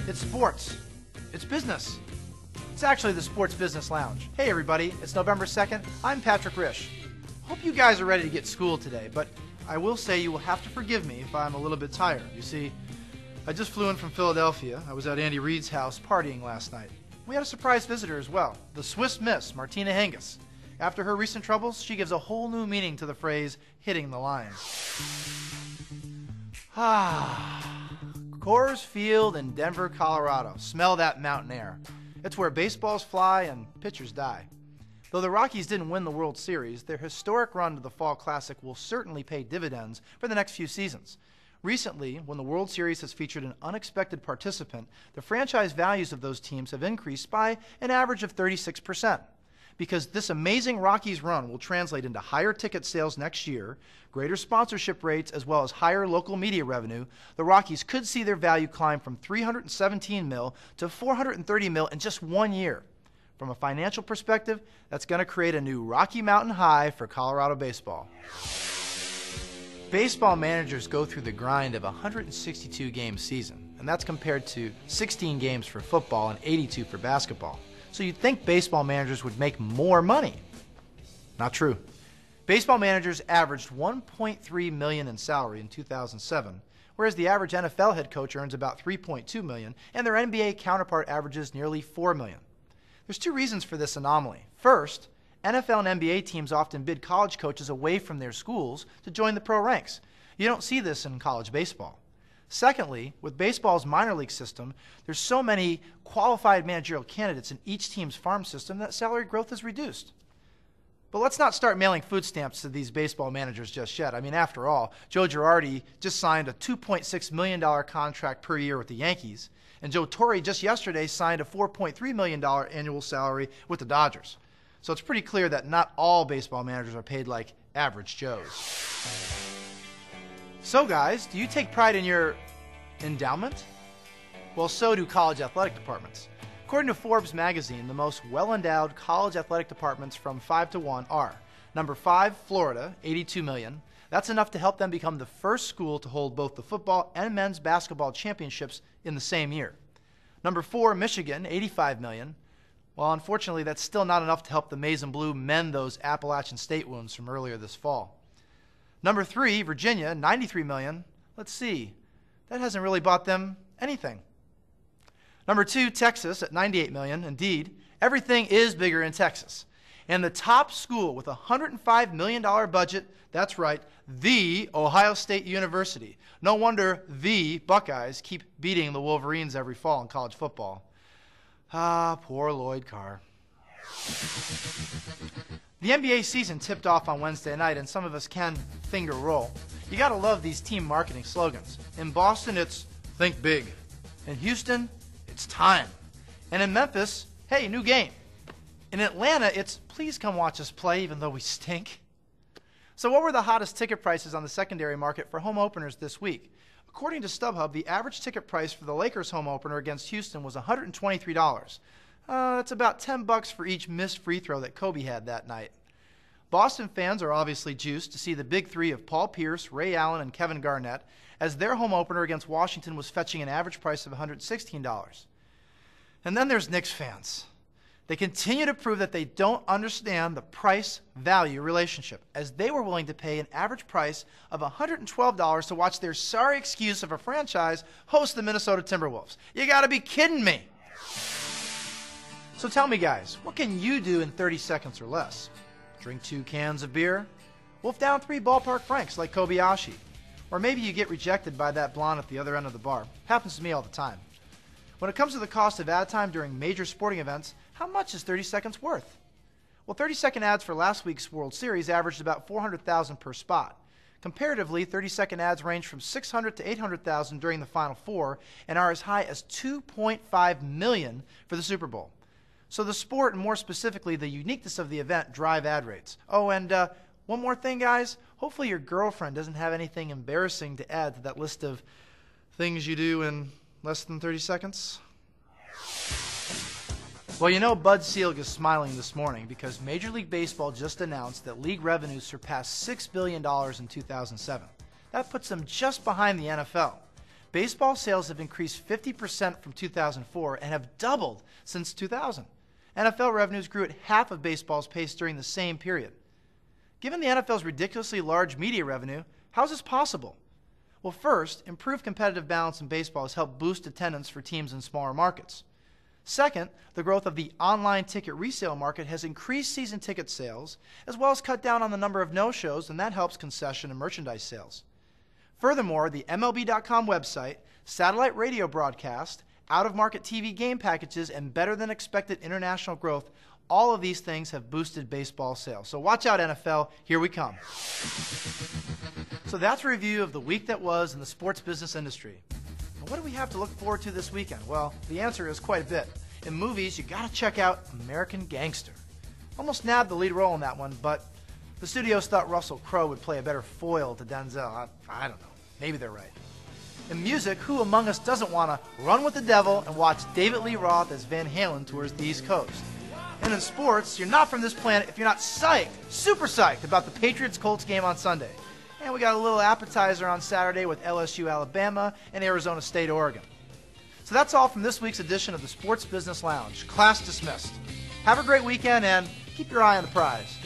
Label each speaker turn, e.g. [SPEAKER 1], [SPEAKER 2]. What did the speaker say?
[SPEAKER 1] It's sports. It's business. It's actually the Sports Business Lounge. Hey everybody, it's November 2nd. I'm Patrick Risch. Hope you guys are ready to get to school today, but I will say you will have to forgive me if I'm a little bit tired. You see, I just flew in from Philadelphia. I was at Andy Reid's house partying last night. We had a surprise visitor as well, the Swiss Miss, Martina Hingis. After her recent troubles, she gives a whole new meaning to the phrase, hitting the lines. Coors Field in Denver, Colorado. Smell that mountain air. It's where baseballs fly and pitchers die. Though the Rockies didn't win the World Series, their historic run to the Fall Classic will certainly pay dividends for the next few seasons. Recently, when the World Series has featured an unexpected participant, the franchise values of those teams have increased by an average of 36%. Because this amazing Rockies run will translate into higher ticket sales next year, greater sponsorship rates, as well as higher local media revenue, the Rockies could see their value climb from $317 mil to $430 mil in just 1 year. From a financial perspective, that's going to create a new Rocky Mountain high for Colorado baseball. Baseball managers go through the grind of a 162-game season, and that's compared to 16 games for football and 82 for basketball. So you'd think baseball managers would make more money. Not true. Baseball managers averaged $1.3 million in salary in 2007, whereas the average NFL head coach earns about $3.2 million, and their NBA counterpart averages nearly $4 million. There's two reasons for this anomaly. First, NFL and NBA teams often bid college coaches away from their schools to join the pro ranks. You don't see this in college baseball. Secondly, with baseball's minor league system, there's so many qualified managerial candidates in each team's farm system that salary growth is reduced. But let's not start mailing food stamps to these baseball managers just yet. I mean, after all, Joe Girardi just signed a $2.6 million contract per year with the Yankees, and Joe Torre just yesterday signed a $4.3 million annual salary with the Dodgers. So it's pretty clear that not all baseball managers are paid like average Joes. So guys, do you take pride in your endowment? Well, so do college athletic departments. According to Forbes magazine, the most well-endowed college athletic departments from 5 to 1 are number 5, Florida, $82 million. That's enough to help them become the first school to hold both the football and men's basketball championships in the same year. Number 4, Michigan, $85 million. Well, unfortunately, that's still not enough to help the Maize and Blue mend those Appalachian State wounds from earlier this fall. Number 3, Virginia, $93 million. Let's see, that hasn't really bought them anything. Number 2, Texas at $98 million. Indeed, everything is bigger in Texas. And the top school with a $105 million budget, that's right, the Ohio State University. No wonder the Buckeyes keep beating the Wolverines every fall in college football. Ah, poor Lloyd Carr. The NBA season tipped off on Wednesday night, and some of us can finger roll. You gotta love these team marketing slogans. In Boston, it's think big. In Houston, it's time. And in Memphis, hey, new game. In Atlanta, it's please come watch us play even though we stink. So what were the hottest ticket prices on the secondary market for home openers this week? According to StubHub, the average ticket price for the Lakers home opener against Houston was $123. That's about $10 for each missed free throw that Kobe had that night. Boston fans are obviously juiced to see the big three of Paul Pierce, Ray Allen, and Kevin Garnett, as their home opener against Washington was fetching an average price of $116. And then there's Knicks fans. They continue to prove that they don't understand the price-value relationship, as they were willing to pay an average price of $112 to watch their sorry excuse of a franchise host the Minnesota Timberwolves. You gotta be kidding me! So tell me guys, what can you do in 30 seconds or less? Drink 2 cans of beer? Wolf down 3 ballpark franks like Kobayashi? Or maybe you get rejected by that blonde at the other end of the bar. Happens to me all the time. When it comes to the cost of ad time during major sporting events, how much is 30 seconds worth? Well, 30-second ads for last week's World Series averaged about $400,000 per spot. Comparatively, 30-second ads range from $600,000 to $800,000 during the Final Four and are as high as $2.5 million for the Super Bowl. So the sport, and more specifically the uniqueness of the event, drive ad rates. Oh, and one more thing, guys. Hopefully your girlfriend doesn't have anything embarrassing to add to that list of things you do in less than 30 seconds. Well, you know Bud Selig is smiling this morning because Major League Baseball just announced that league revenues surpassed $6 billion in 2007. That puts them just behind the NFL. baseball sales have increased 50% from 2004 and have doubled since 2000. NFL revenues grew at half of baseball's pace during the same period. Given the NFL's ridiculously large media revenue, how is this possible? Well, first, improved competitive balance in baseball has helped boost attendance for teams in smaller markets. Second, the growth of the online ticket resale market has increased season ticket sales, as well as cut down on the number of no-shows, and that helps concession and merchandise sales. Furthermore, the MLB.com website, satellite radio broadcast, out-of-market TV game packages, and better-than-expected international growth, all of these things have boosted baseball sales. So watch out, NFL. Here we come. So that's a review of the week that was in the sports business industry. And what do we have to look forward to this weekend? Well, the answer is quite a bit. In movies, you got to check out American Gangster. Almost nabbed the lead role in that one, but the studios thought Russell Crowe would play a better foil to Denzel. I don't know. Maybe they're right. In music, who among us doesn't want to run with the devil and watch David Lee Roth as Van Halen tours the East Coast? And in sports, you're not from this planet if you're not psyched, super psyched about the Patriots-Colts game on Sunday. And we got a little appetizer on Saturday with LSU Alabama and Arizona State Oregon. So that's all from this week's edition of the Sports Business Lounge. Class dismissed. Have a great weekend and keep your eye on the prize.